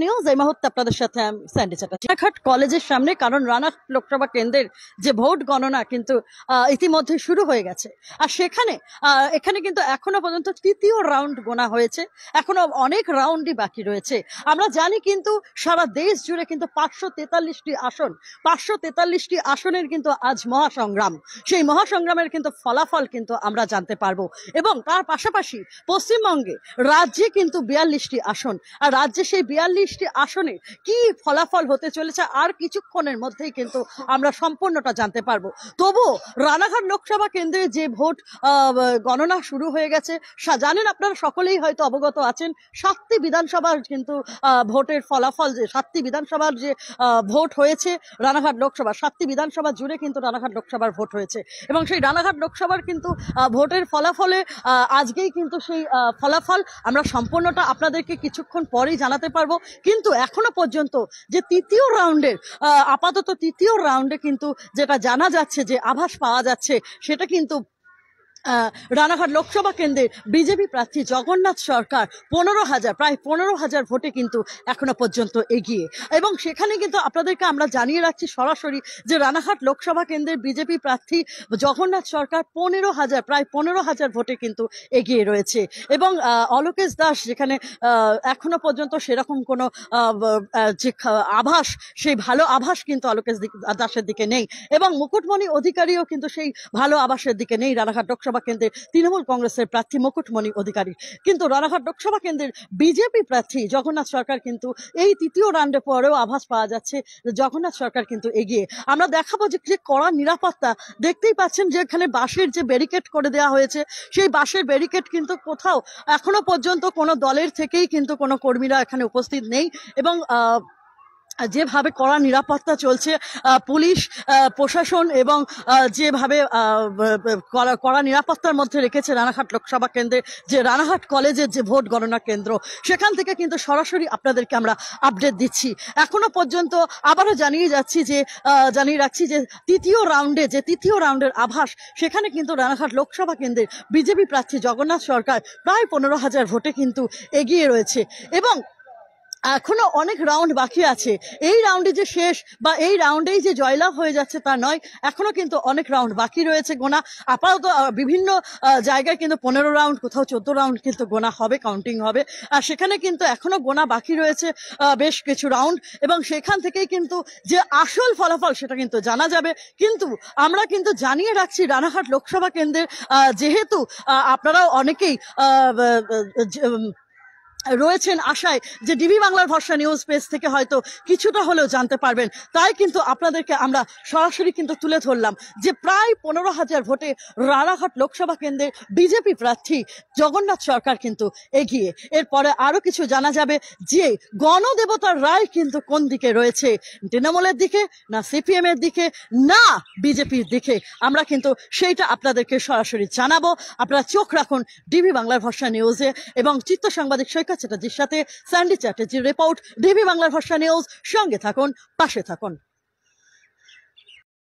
News এই মুহূর্তে আপনাদের সাথে আমি স্যান্ডি চ্যাটার্জি। রানাঘাট কলেজের সামনে, কারণ রানাঘাট লোকসভা কেন্দ্রের যে ভোট গণনা কিন্তু ইতিমধ্যে শুরু হয়ে গেছে। আর এখানে কিন্তু এখনো পর্যন্ত তৃতীয় রাউন্ড গোনা হয়েছে, এখনো অনেক রাউন্ডই বাকি রয়েছে। আমরা জানি কিন্তু সারা দেশ জুড়ে কিন্তু 543টি আসনের কিন্তু আজ মহাসংগ্রাম। সেই মহাসংগ্রামের কিন্তু ফলাফল কিন্তু আমরা জানতে পারবো। এবং তার পাশাপাশি পশ্চিমবঙ্গে রাজ্যে কিন্তু 42টি আসন, আর রাজ্যে সেই 42টি আসনে কি ফলাফল হতে চলেছে আর কিছুক্ষণের মধ্যেই কিন্তু আমরা সম্পূর্ণটা জানতে পারবো। তবু রানাঘাট লোকসভা কেন্দ্রে যে ভোট গণনা শুরু হয়ে গেছে, জানেন আপনারা সকলেই হয়তো অবগত আছেন, 7টি বিধানসভার কিন্তু ভোটের ফলাফল, যে 7টি বিধানসভার যে ভোট হয়েছে রানাঘাট লোকসভা, 7টি বিধানসভা জুড়ে কিন্তু রানাঘাট লোকসভার ভোট হয়েছে। এবং সেই রানাঘাট লোকসভার কিন্তু ভোটের ফলাফলে আজকেই কিন্তু সেই ফলাফল আমরা সম্পূর্ণটা আপনাদেরকে কিছুক্ষণ পরেই জানাতে পারবো। কিন্তু এখনো পর্যন্ত যে আপাতত তৃতীয় রাউন্ডে কিন্তু যেটা জানা যাচ্ছে, যে আভাস পাওয়া যাচ্ছে, সেটা কিন্তু রানাঘাট লোকসভা কেন্দ্রের বিজেপি প্রার্থী জগন্নাথ সরকার প্রায় 15,000 ভোটে কিন্তু এখনো পর্যন্ত এগিয়ে। এবং সেখানে কিন্তু আপনাদেরকে আমরা জানিয়ে রাখছি সরাসরি, যে রানাঘাট লোকসভা কেন্দ্রের বিজেপি প্রার্থী জগন্নাথ সরকার প্রায় 15,000 ভোটে কিন্তু এগিয়ে রয়েছে। এবং অলোকেশ দাস, যেখানে এখনো পর্যন্ত সেরকম কোনো যে আভাস, সেই ভালো আভাস কিন্তু অলোকেশ দাসের দিকে নেই। এবং মুকুটমণি অধিকারীও কিন্তু সেই ভালো আভাসের দিকে নেই রানাঘাট লোকসভা কেন্দ্রের তৃণমূল কংগ্রেসের প্রার্থী মুকুটমণি অধিকারী। কিন্তু রানাঘাট লোকসভা কেন্দ্রের বিজেপি প্রার্থী জগন্নাথ সরকার কিন্তু এই তৃতীয় রাউন্ডে পরেও আভাস পাওয়া যাচ্ছে জগন্নাথ সরকার কিন্তু এগিয়ে। আমরা দেখাবো যে কড়া নিরাপত্তা, দেখতেই পাচ্ছেন যে এখানে বাঁশের যে ব্যারিকেড করে দেওয়া হয়েছে, সেই বাঁশের ব্যারিকেড কিন্তু কোথাও এখনো পর্যন্ত কোনো দলের থেকেই কিন্তু কোনো কর্মীরা এখানে উপস্থিত নেই। এবং যেভাবে কড়া নিরাপত্তা চলছে, পুলিশ প্রশাসন এবং যেভাবে কড়া নিরাপত্তার মধ্যে রেখেছে রানাঘাট লোকসভা কেন্দ্রে যে রানাঘাট কলেজের যে ভোট গণনা কেন্দ্র, সেখান থেকে কিন্তু সরাসরি আপনাদেরকে আমরা আপডেট দিচ্ছি। এখনো পর্যন্ত আবারও জানিয়ে রাখছি যে তৃতীয় রাউন্ডের আভাস, সেখানে কিন্তু রানাঘাট লোকসভা কেন্দ্রের বিজেপি প্রার্থী জগন্নাথ সরকার প্রায় 15,000 ভোটে কিন্তু এগিয়ে রয়েছে। এবং এখনো অনেক রাউন্ড বাকি আছে। এই রাউন্ডে যে শেষ বা এই রাউন্ডেই যে জয়লাভ হয়ে যাচ্ছে তা নয়, এখনো কিন্তু অনেক রাউন্ড বাকি রয়েছে গোনা। আপাতত বিভিন্ন জায়গায় কিন্তু 15 রাউন্ড, কোথাও 14 রাউন্ড কিন্তু গোনা হবে, কাউন্টিং হবে। আর সেখানে কিন্তু এখনো গোনা বাকি রয়েছে বেশ কিছু রাউন্ড। এবং সেখান থেকেই কিন্তু যে আসল ফলাফল, সেটা কিন্তু জানা যাবে। কিন্তু আমরা কিন্তু জানিয়ে রাখছি রানাঘাট লোকসভা কেন্দ্রের যেহেতু আপনারাও অনেকেই রয়েছেন আশায় যে ডিবি বাংলার ভরসা নিউজ পেজ থেকে হয়তো কিছুটা হলেও জানতে পারবেন, তাই কিন্তু আপনাদেরকে আমরা সরাসরি কিন্তু তুলে ধরলাম যে প্রায় 15,000 ভোটে রানাঘাট লোকসভা কেন্দ্রের বিজেপি প্রার্থী জগন্নাথ সরকার কিন্তু এগিয়ে। এরপরে আরো কিছু জানা যাবে যে গণদেবতার রায় কিন্তু কোন দিকে রয়েছে, তৃণমূলের দিকে না সিপিএম এর দিকে না বিজেপির দিকে, আমরা কিন্তু সেইটা আপনাদেরকে সরাসরি জানাবো। আপনারা চোখ রাখুন ডিবি বাংলার ভরসা নিউজে। এবং চিত্র সাংবাদিক চ্যাটার্জির সাথে স্যান্ডি চ্যাটার্জির রিপোর্ট, ডিবি বাংলার ভরসা নিউজ। সঙ্গে থাকুন, পাশে থাকুন।